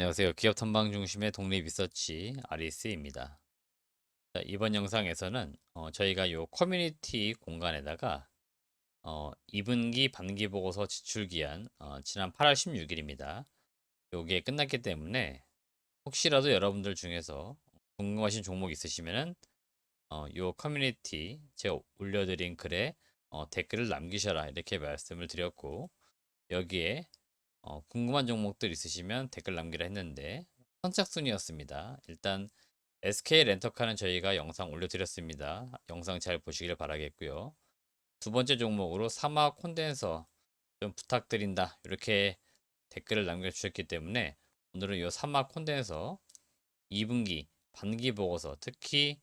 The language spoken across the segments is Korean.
안녕하세요. 기업 탐방 중심의 독립 리서치 아리스입니다. 자, 이번 영상에서는 저희가 요 커뮤니티 공간에다가 2분기 반기 보고서 지출 기한 지난 8월 16일입니다. 요게 끝났기 때문에 혹시라도 여러분들 중에서 궁금하신 종목 있으시면은 요 커뮤니티 제가 올려드린 글에 댓글을 남기셔라 이렇게 말씀을 드렸고, 여기에 궁금한 종목들 있으시면 댓글 남기라 했는데 선착순이었습니다. 일단 SK 렌터카는 저희가 영상 올려드렸습니다. 영상 잘 보시길 바라겠고요. 두 번째 종목으로 사마 콘덴서 좀 부탁드린다 이렇게 댓글을 남겨주셨기 때문에 오늘은 이 사마 콘덴서 2분기 반기 보고서, 특히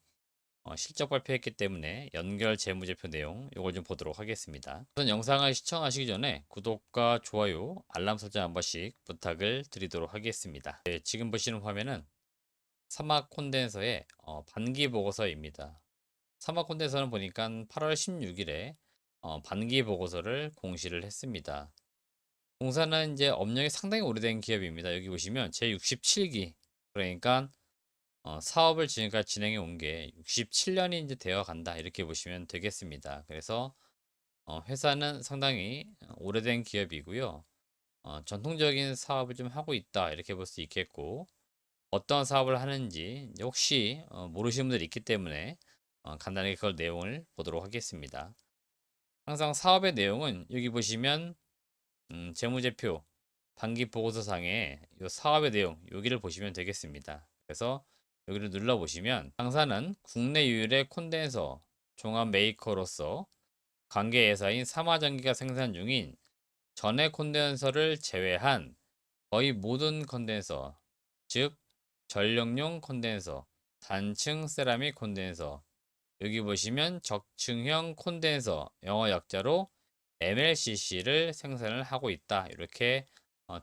실적 발표했기 때문에 연결 재무제표 내용 이걸 좀 보도록 하겠습니다. 우선 영상을 시청하시기 전에 구독과 좋아요, 알람 설정 한 번씩 부탁을 드리도록 하겠습니다. 네, 지금 보시는 화면은 사막 콘덴서의 반기 보고서입니다. 사막 콘덴서는 보니까 8월 16일에 반기 보고서를 공시를 했습니다. 공사는 이제 업력이 상당히 오래된 기업입니다. 여기 보시면 제67기, 그러니까 사업을 지금까지 진행해 온 게 67년이 이제 되어 간다 이렇게 보시면 되겠습니다. 그래서 회사는 상당히 오래된 기업이고요. 전통적인 사업을 좀 하고 있다 이렇게 볼 수 있겠고, 어떤 사업을 하는지 혹시 모르시는 분들이 있기 때문에 간단하게 그걸 내용을 보도록 하겠습니다. 항상 사업의 내용은 여기 보시면 재무제표 반기 보고서상에 이 사업의 내용 여기를 보시면 되겠습니다. 그래서 여기를 눌러 보시면 당사는 국내 유일의 콘덴서 종합 메이커로서 관계 회사인 삼화전기가 생산 중인 전해 콘덴서를 제외한 거의 모든 콘덴서, 즉 전력용 콘덴서, 단층 세라믹 콘덴서, 여기 보시면 적층형 콘덴서 영어 약자로 MLCC를 생산을 하고 있다 이렇게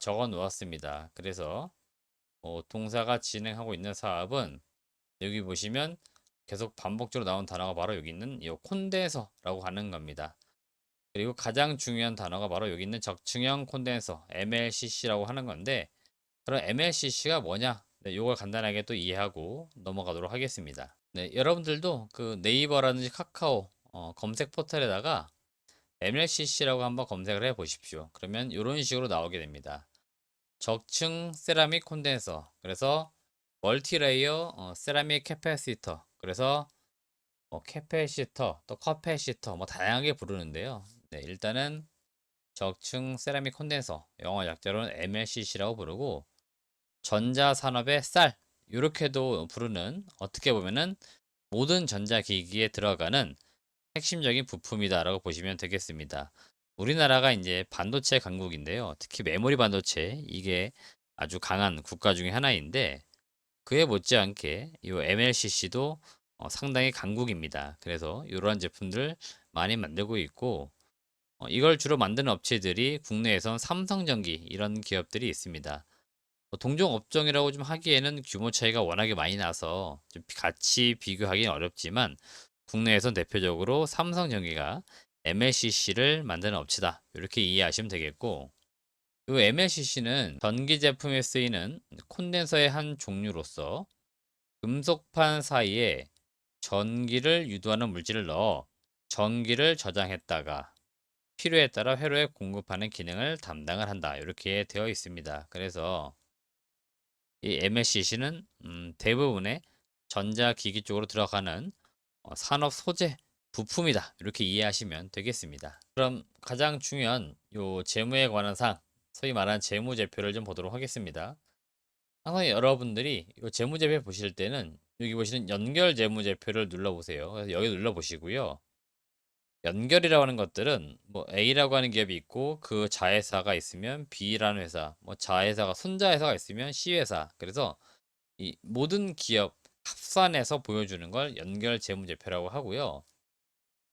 적어 놓았습니다. 그래서 동사가 진행하고 있는 사업은 여기 보시면 계속 반복적으로 나온 단어가 바로 여기 있는 이 콘덴서라고 하는 겁니다. 그리고 가장 중요한 단어가 바로 여기 있는 적층형 콘덴서 MLCC라고 하는 건데, 그럼 MLCC가 뭐냐? 네, 이걸 간단하게 또 이해하고 넘어가도록 하겠습니다. 네, 여러분들도 그 네이버라든지 카카오 검색 포털에다가 MLCC라고 한번 검색을 해 보십시오. 그러면 이런 식으로 나오게 됩니다. 적층 세라믹 콘덴서, 그래서 멀티레이어 세라믹 캐패시터, 그래서 캐패시터 또 커패시터 뭐 다양하게 부르는데요. 네, 일단은 적층 세라믹 콘덴서 영어 약자로는 MLCC라고 부르고, 전자산업의 쌀 이렇게도 부르는, 어떻게 보면은 모든 전자기기에 들어가는 핵심적인 부품이다라고 보시면 되겠습니다. 우리나라가 이제 반도체 강국인데요. 특히 메모리 반도체 이게 아주 강한 국가 중에 하나인데, 그에 못지않게 이 MLCC도 상당히 강국입니다. 그래서 이러한 제품들 많이 만들고 있고, 이걸 주로 만드는 업체들이 국내에선 삼성전기 이런 기업들이 있습니다. 동종 업종이라고 좀 하기에는 규모 차이가 워낙에 많이 나서 좀 같이 비교하기는 어렵지만, 국내에선 대표적으로 삼성전기가 MLCC를 만드는 업체다 이렇게 이해하시면 되겠고, 이 MLCC는 전기 제품에 쓰이는 콘덴서의 한 종류로서 금속판 사이에 전기를 유도하는 물질을 넣어 전기를 저장했다가 필요에 따라 회로에 공급하는 기능을 담당을 한다 이렇게 되어 있습니다. 그래서 이 MLCC는 대부분의 전자기기 쪽으로 들어가는 산업 소재 부품이다 이렇게 이해하시면 되겠습니다. 그럼 가장 중요한 요 재무에 관한 사항, 소위 말하는 재무제표를 좀 보도록 하겠습니다. 항상 여러분들이 요 재무제표 보실 때는 여기 보시는 연결 재무제표를 눌러보세요. 그래서 여기 눌러보시고요. 연결이라고 하는 것들은 뭐 A라고 하는 기업이 있고 그 자회사가 있으면 B라는 회사, 뭐 자회사가 손자회사가 있으면 C회사. 그래서 이 모든 기업 합산해서 보여주는 걸 연결 재무제표라고 하고요.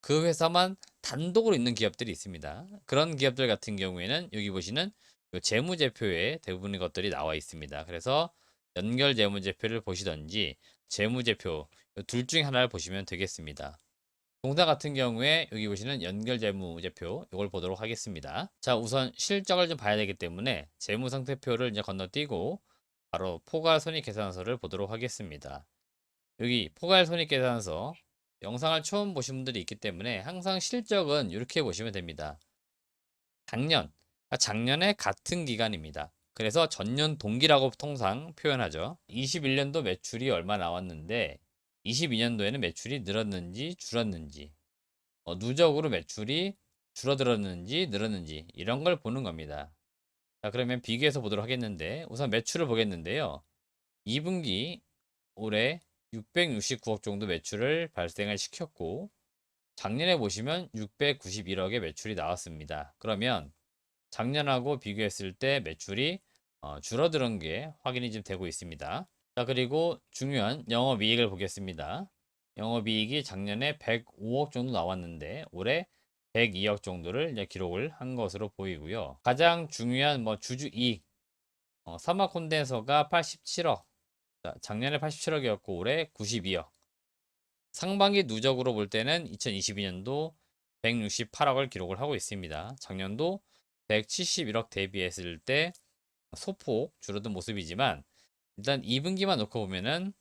그 회사만 단독으로 있는 기업들이 있습니다. 그런 기업들 같은 경우에는 여기 보시는 요 재무제표에 대부분의 것들이 나와 있습니다. 그래서 연결 재무제표를 보시던지 재무제표 둘 중에 하나를 보시면 되겠습니다. 동사 같은 경우에 여기 보시는 연결 재무제표 이걸 보도록 하겠습니다. 자, 우선 실적을 좀 봐야 되기 때문에 재무상태표를 이제 건너뛰고 바로 포괄손익계산서를 보도록 하겠습니다. 여기 포괄손익계산서 영상을 처음 보신 분들이 있기 때문에 항상 실적은 이렇게 보시면 됩니다. 작년에 같은 기간입니다. 그래서 전년 동기라고 통상 표현하죠. 21년도 매출이 얼마 나왔는데 22년도에는 매출이 늘었는지 줄었는지, 누적으로 매출이 줄어들었는지 늘었는지 이런 걸 보는 겁니다. 자, 그러면 비교해서 보도록 하겠는데 우선 매출을 보겠는데요. 2분기 올해 669억 정도 매출을 발생을 시켰고 작년에 보시면 691억의 매출이 나왔습니다. 그러면 작년하고 비교했을 때 매출이 줄어드는 게 확인이 좀 되고 있습니다. 자, 그리고 중요한 영업이익을 보겠습니다. 영업이익이 작년에 105억 정도 나왔는데 올해 102억 정도를 이제 기록을 한 것으로 보이고요. 가장 중요한 주주이익, 사막 콘덴서가 87억, 작년에 87억이었고 올해 92억. 상반기 누적으로 볼 때는 2022년도 168억을 기록을 하고 있습니다. 작년도 171억 대비했을 때 소폭 줄어든 모습이지만 일단 2분기만 놓고 보면은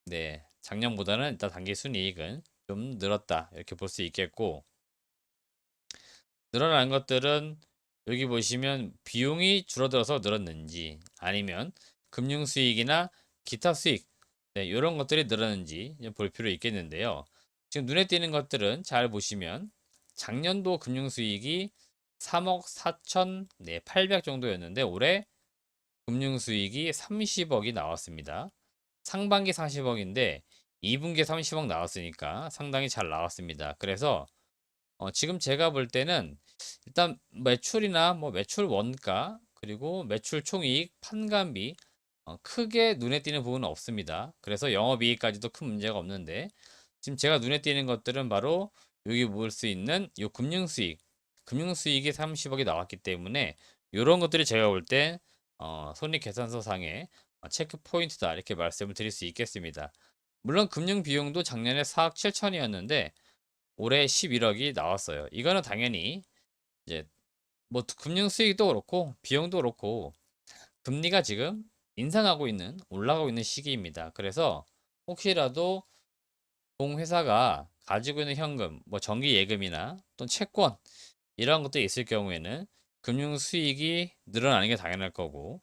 네, 작년보다는 일단 단기 순이익은 좀 늘었다 이렇게 볼 수 있겠고, 늘어난 것들은 여기 보시면 비용이 줄어들어서 늘었는지 아니면 금융 수익이나 기타 수익, 네, 이런 것들이 늘었는지 볼 필요 있겠는데요. 지금 눈에 띄는 것들은 잘 보시면 작년도 금융 수익이 3억 4천 800 정도였는데 올해 금융 수익이 30억이 나왔습니다. 상반기 40억인데 2분기 30억 나왔으니까 상당히 잘 나왔습니다. 그래서 지금 제가 볼 때는 일단 매출이나 매출 원가 그리고 매출 총이익 판관비 크게 눈에 띄는 부분은 없습니다. 그래서 영업이익까지도 큰 문제가 없는데 지금 제가 눈에 띄는 것들은 바로 여기 볼 수 있는 이 금융수익이 30억이 나왔기 때문에 이런 것들이 제가 볼 때 손익계산서 상의 체크 포인트다 이렇게 말씀을 드릴 수 있겠습니다. 물론 금융 비용도 작년에 4억 7천이었는데 올해 11억이 나왔어요. 이거는 당연히 이제 금융 수익도 그렇고 비용도 그렇고 금리가 지금 인상하고 있는 올라가고 있는 시기입니다. 그래서 혹시라도 공회사가 가지고 있는 현금, 정기 예금이나 또는 채권 이런 것들이 있을 경우에는 금융 수익이 늘어나는 게 당연할 거고,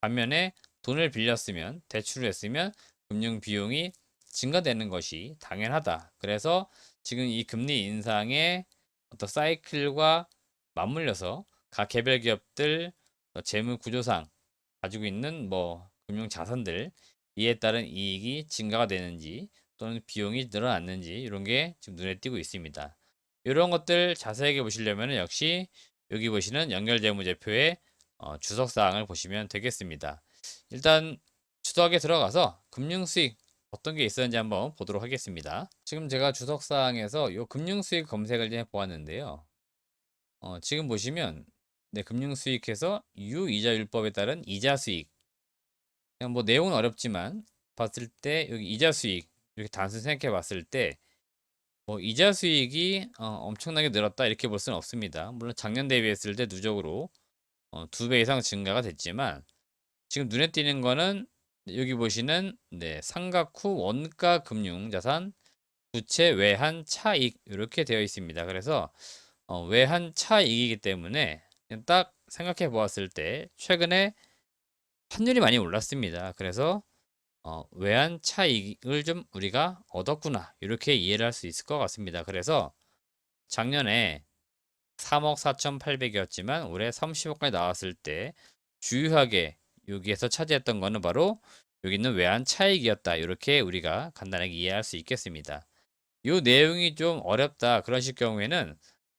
반면에 돈을 빌렸으면 대출을 했으면 금융 비용이 증가되는 것이 당연하다. 그래서 지금 이 금리 인상의 어떤 사이클과 맞물려서 각 개별 기업들 재무 구조상 가지고 있는 금융 자산들 이에 따른 이익이 증가가 되는지 또는 비용이 늘어났는지 이런 게 지금 눈에 띄고 있습니다. 이런 것들 자세하게 보시려면 역시 여기 보시는 연결재무제표의 주석사항을 보시면 되겠습니다. 일단 주석에 들어가서 금융수익 어떤 게 있었는지 한번 보도록 하겠습니다. 지금 제가 주석사항에서 이 금융수익 검색을 해 보았는데요. 지금 보시면 금융수익에서 유이자율법에 따른 이자수익, 그냥 내용은 어렵지만 봤을 때 여기 이자수익 이렇게 단순히 생각해 봤을 때 이자수익이 엄청나게 늘었다 이렇게 볼 수는 없습니다. 물론 작년 대비했을 때 누적으로 2배 이상 증가가 됐지만 지금 눈에 띄는 거는 여기 보시는 상각 후 원가 금융자산 부채 외환 차익 이렇게 되어 있습니다. 그래서 외환 차익이기 때문에 그냥 딱 생각해 보았을 때 최근에 환율이 많이 올랐습니다. 그래서 외환 차익을 좀 우리가 얻었구나 이렇게 이해를 할 수 있을 것 같습니다. 그래서 작년에 3억 4,800이었지만 올해 30억까지 나왔을 때 주요하게 여기에서 차지했던 거는 바로 여기 있는 외환 차익이었다. 이렇게 우리가 간단하게 이해할 수 있겠습니다. 이 내용이 좀 어렵다 그러실 경우에는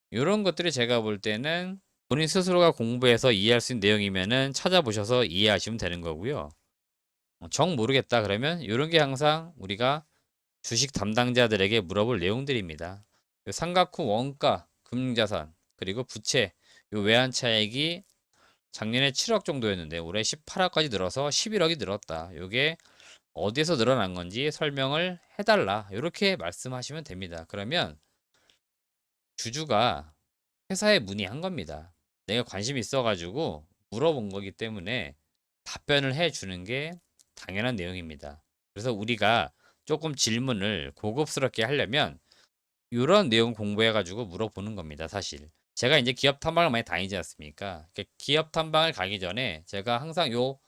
이런 것들이 제가 볼 때는 본인 스스로가 공부해서 이해할 수 있는 내용이면은 찾아보셔서 이해하시면 되는 거고요. 정 모르겠다 그러면 이런 게 항상 우리가 주식 담당자들에게 물어볼 내용들입니다. 삼각 후 원가, 금융자산, 그리고 부채, 요 외환 차익이 작년에 7억 정도였는데 올해 18억까지 늘어서 11억이 늘었다. 이게 어디에서 늘어난 건지 설명을 해달라. 이렇게 말씀하시면 됩니다. 그러면 주주가 회사에 문의한 겁니다. 내가 관심 있어가지고 물어본 거기 때문에 답변을 해주는 게 당연한 내용입니다. 그래서 우리가 조금 질문을 고급스럽게 하려면 이런 내용 공부해 가지고 물어보는 겁니다, 사실. 제가 이제 기업 탐방을 많이 다니지 않습니까? 기업 탐방을 가기 전에 제가 항상 요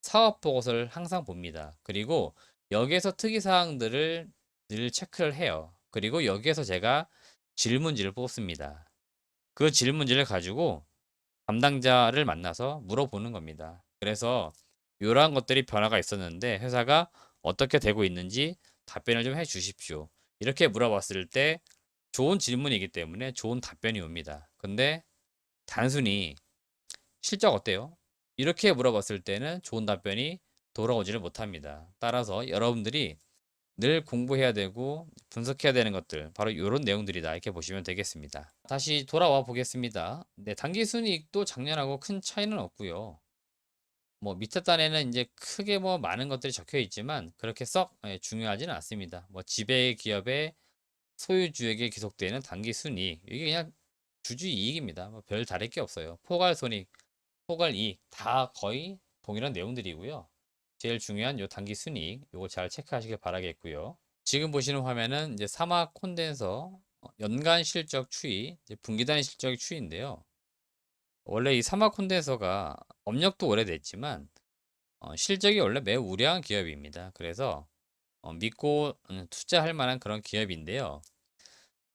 사업 보고서를 항상 봅니다. 그리고 여기에서 특이 사항들을 늘 체크를 해요. 그리고 여기에서 제가 질문지를 뽑습니다. 그 질문지를 가지고 담당자를 만나서 물어보는 겁니다. 그래서 이러한 것들이 변화가 있었는데 회사가 어떻게 되고 있는지 답변을 좀 해 주십시오. 이렇게 물어봤을 때 좋은 질문이기 때문에 좋은 답변이 옵니다. 근데 단순히 실적 어때요? 이렇게 물어봤을 때는 좋은 답변이 돌아오지를 못합니다. 따라서 여러분들이 늘 공부해야 되고 분석해야 되는 것들 바로 이런 내용들이다 이렇게 보시면 되겠습니다. 다시 돌아와 보겠습니다. 네, 당기순이익도 작년하고 큰 차이는 없고요. 뭐 밑에 단에는 이제 크게 뭐 많은 것들이 적혀 있지만 그렇게 썩 중요하지는 않습니다. 뭐 지배 기업의 소유주에게 기속되는 당기순이익 이게 그냥 주주 이익입니다. 뭐 별 다를 게 없어요. 포괄손익, 포괄이익 다 거의 동일한 내용들이고요. 제일 중요한 요 당기순이익 요거 잘 체크하시길 바라겠고요. 지금 보시는 화면은 이제 사막 콘덴서 연간 실적 추이, 이제 분기 단위 실적 추이인데요. 원래 이 사막 콘덴서가 업력도 오래됐지만 실적이 원래 매우 우량한 기업입니다. 그래서 믿고 투자할 만한 그런 기업인데요.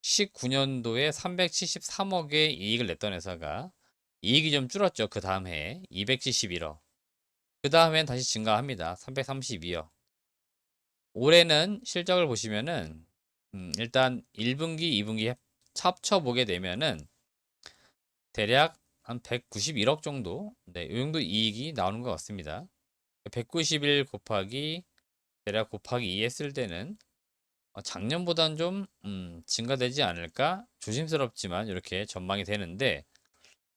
19년도에 373억의 이익을 냈던 회사가 이익이 좀 줄었죠. 그 다음 해에 271억. 그 다음엔 다시 증가합니다. 332억. 올해는 실적을 보시면은 일단 1분기, 2분기 합쳐보게 되면은 대략 한 191억 정도, 네, 이 정도 이익이 나오는 것 같습니다. 191 곱하기 대략 곱하기 2 했을 때는 작년보다는 좀 증가되지 않을까 조심스럽지만 이렇게 전망이 되는데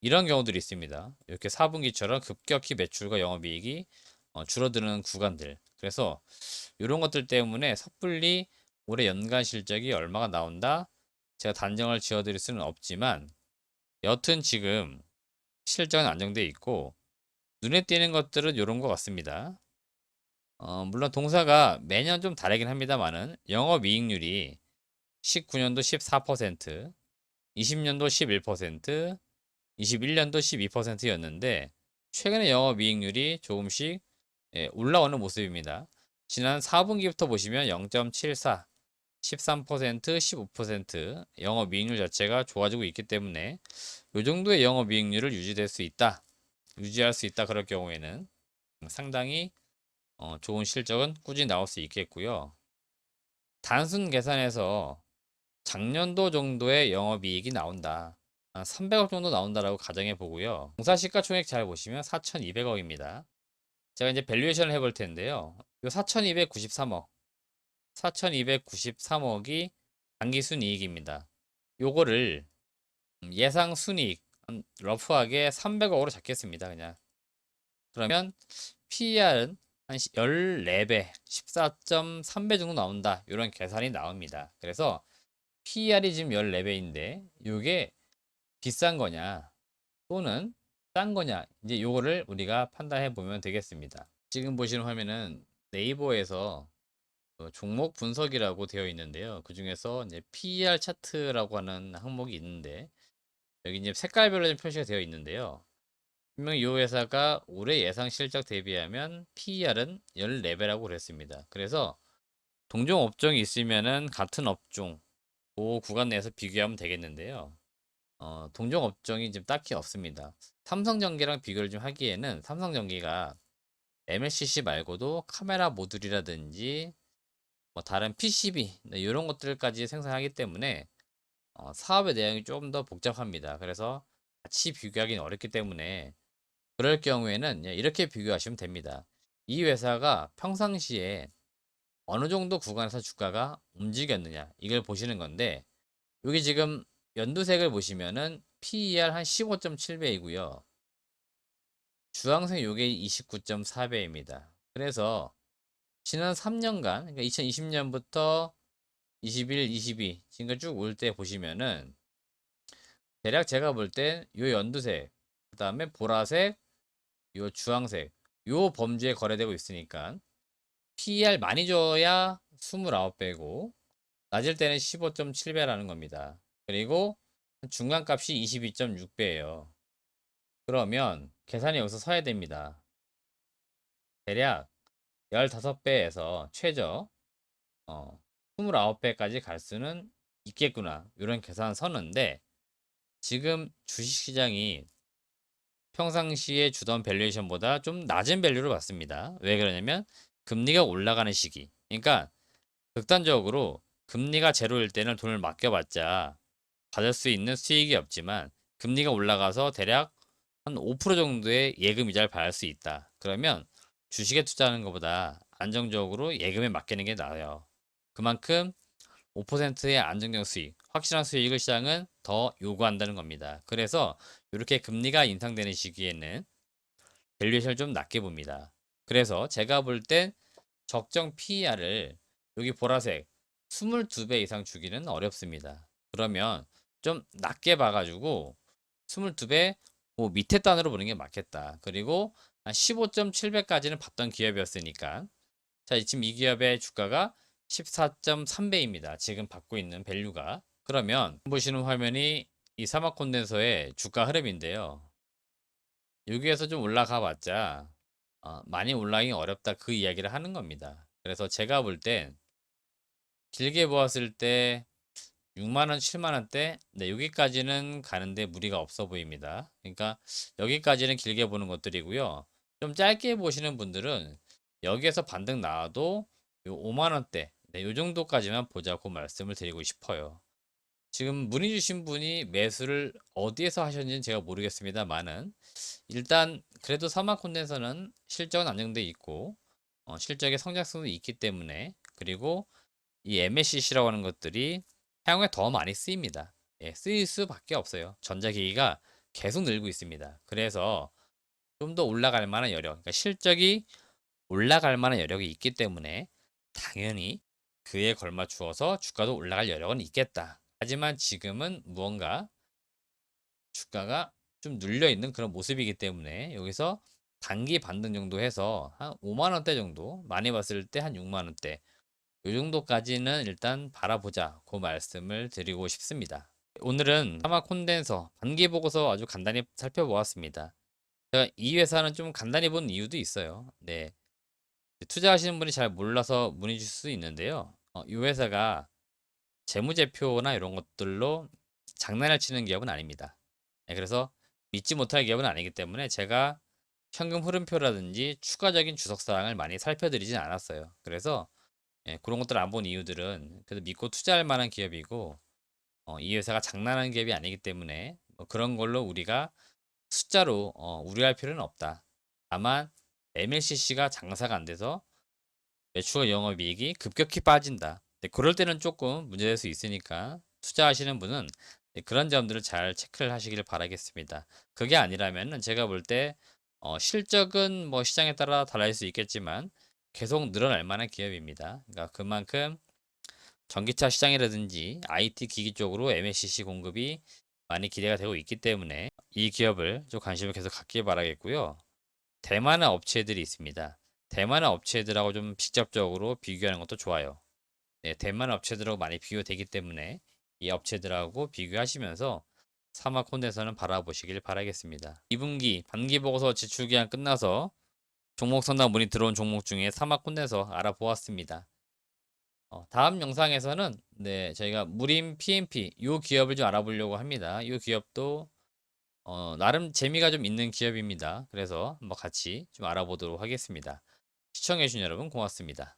이런 경우들이 있습니다. 이렇게 4분기처럼 급격히 매출과 영업이익이 줄어드는 구간들. 그래서 이런 것들 때문에 섣불리 올해 연간 실적이 얼마가 나온다 제가 단정을 지어드릴 수는 없지만 여튼 지금 실적은 안정돼 있고 눈에 띄는 것들은 이런 것 같습니다. 물론 동사가 매년 좀 다르긴 합니다만은 영업이익률이 19년도 14%, 20년도 11%, 21년도 12%였는데 최근에 영업이익률이 조금씩 올라오는 모습입니다. 지난 4분기부터 보시면 0.74, 13%, 15% 영업이익률 자체가 좋아지고 있기 때문에 이 정도의 영업이익률을 유지할 수 있다 그럴 경우에는 상당히 좋은 실적은 꾸준히 나올 수 있겠고요. 단순 계산해서 작년도 정도의 영업이익이 나온다. 한 300억 정도 나온다라고 가정해 보고요. 공사 시가총액 잘 보시면 4,200억입니다. 제가 이제 밸류에이션을 해볼 텐데요. 요 4,293억, 4,293억이 당기 순이익입니다. 요거를 예상 순이익 러프하게 300억으로 잡겠습니다. 그냥 그러면 PER은 한 14배, 14.3배 정도 나온다. 이런 계산이 나옵니다. 그래서 PER이 지금 14배인데 이게 비싼 거냐 또는 싼 거냐 이제 요거를 우리가 판단해 보면 되겠습니다. 지금 보시는 화면은 네이버에서 종목 분석이라고 되어 있는데요. 그 중에서 이제 PER 차트라고 하는 항목이 있는데 여기 이제 색깔별로 좀 표시가 되어 있는데요. 분명히 이 회사가 올해 예상 실적 대비하면 PER은 14배라고 그랬습니다. 그래서 동종 업종이 있으면은 같은 업종 그 구간 내에서 비교하면 되겠는데요. 동종 업종이 지금 딱히 없습니다. 삼성전기랑 비교를 좀 하기에는 삼성전기가 MLCC 말고도 카메라 모듈이라든지 뭐 다른 PCB 이런 것들까지 생산하기 때문에 사업의 내용이 좀 더 복잡합니다. 그래서 같이 비교하기는 어렵기 때문에 그럴 경우에는 이렇게 비교하시면 됩니다. 이 회사가 평상시에 어느 정도 구간에서 주가가 움직였느냐 이걸 보시는 건데 여기 지금 연두색을 보시면은 PER 한 15.7배이고요. 주황색 요게 29.4배입니다. 그래서 지난 3년간 그러니까 2020년부터 21, 22 지금까지 쭉 올 때 보시면은 대략 제가 볼 땐 요 연두색 그 다음에 보라색 요 주황색 요 범주에 거래되고 있으니까 PER 많이 줘야 29배고 낮을 때는 15.7배라는 겁니다. 그리고 중간값이 22.6배예요. 그러면 계산이 여기서 서야 됩니다. 대략 15배에서 최저 29배까지 갈 수는 있겠구나. 이런 계산 서는데 지금 주식시장이 평상시에 주던 밸류에이션보다 좀 낮은 밸류를 받습니다. 왜 그러냐면 금리가 올라가는 시기. 그러니까 극단적으로 금리가 제로일 때는 돈을 맡겨봤자 받을 수 있는 수익이 없지만 금리가 올라가서 대략 한 5% 정도의 예금 이자를 받을 수 있다. 그러면 주식에 투자하는 것보다 안정적으로 예금에 맡기는 게 나아요. 그만큼 5%의 안정적 수익, 확실한 수익을 시장은 더 요구한다는 겁니다. 그래서 이렇게 금리가 인상되는 시기에는 밸류에이션을 좀 낮게 봅니다. 그래서 제가 볼 땐 적정 PER을 여기 보라색 22배 이상 주기는 어렵습니다. 그러면 좀 낮게 봐가지고 22배 뭐 밑에 단으로 보는 게 맞겠다. 그리고 한 15.7배까지는 봤던 기업이었으니까 자, 지금 이 기업의 주가가 14.3배입니다. 지금 받고 있는 밸류가. 그러면 보시는 화면이 이 사막 콘덴서의 주가 흐름인데요. 여기에서 좀 올라가 봤자 많이 올라가기 어렵다 그 이야기를 하는 겁니다. 그래서 제가 볼 땐 길게 보았을 때 6만원, 7만원대 네, 여기까지는 가는데 무리가 없어 보입니다. 그러니까 여기까지는 길게 보는 것들이고요. 좀 짧게 보시는 분들은 여기에서 반등 나와도 요 5만원대 네, 요 정도까지만 보자고 말씀을 드리고 싶어요. 지금 문의 주신 분이 매수를 어디에서 하셨는지는 제가 모르겠습니다만은 일단 그래도 사막 콘덴서는 실적은 안정돼 있고 실적의 성장성도 있기 때문에 그리고 이 MLCC라고 하는 것들이 향후에 더 많이 쓰입니다. 예, 쓰일 수밖에 없어요. 전자기기가 계속 늘고 있습니다. 그래서 좀 더 올라갈 만한 여력, 그러니까 실적이 올라갈 만한 여력이 있기 때문에 당연히 그에 걸맞추어서 주가도 올라갈 여력은 있겠다. 하지만 지금은 무언가 주가가 좀 눌려 있는 그런 모습이기 때문에 여기서 단기 반등 정도 해서 한 5만 원대 정도, 많이 봤을 때 한 6만 원대 이 정도까지는 일단 바라보자 그 말씀을 드리고 싶습니다. 오늘은 사마 콘덴서 반기 보고서 아주 간단히 살펴보았습니다. 제가 이 회사는 좀 간단히 본 이유도 있어요. 네, 투자하시는 분이 잘 몰라서 문의 주실 수 있는데요. 이 회사가 재무제표나 이런 것들로 장난을 치는 기업은 아닙니다. 네, 그래서 믿지 못할 기업은 아니기 때문에 제가 현금 흐름표라든지 추가적인 주석사항을 많이 살펴드리진 않았어요. 그래서 그런 것들 안 본 이유들은 그래도 믿고 투자할 만한 기업이고 이 회사가 장난하는 기업이 아니기 때문에 뭐 그런 걸로 우리가 숫자로 우려할 필요는 없다. 다만 MLCC가 장사가 안 돼서 매출과 영업이익이 급격히 빠진다. 네, 그럴 때는 조금 문제될 수 있으니까 투자하시는 분은 그런 점들을 잘 체크를 하시길 바라겠습니다. 그게 아니라면은 제가 볼 때 실적은 뭐 시장에 따라 달라질 수 있겠지만 계속 늘어날 만한 기업입니다. 그러니까 그만큼 전기차 시장이라든지 IT 기기 쪽으로 MLCC 공급이 많이 기대가 되고 있기 때문에 이 기업을 좀 관심을 계속 갖길 바라겠고요. 대만의 업체들이 있습니다. 대만의 업체들하고 좀 직접적으로 비교하는 것도 좋아요. 네, 대만 업체들하고 많이 비교되기 때문에 이 업체들하고 비교하시면서 사막 콘덴서는 바라보시길 바라겠습니다. 2분기 반기 보고서 지출 기한 끝나서 종목 상담 문의 들어온 종목 중에 사막 콘덴서 알아보았습니다. 다음 영상에서는 네, 저희가 무림 PMP 이 기업을 좀 알아보려고 합니다. 이 기업도 나름 재미가 좀 있는 기업입니다. 그래서 한번 같이 좀 알아보도록 하겠습니다. 시청해주신 여러분 고맙습니다.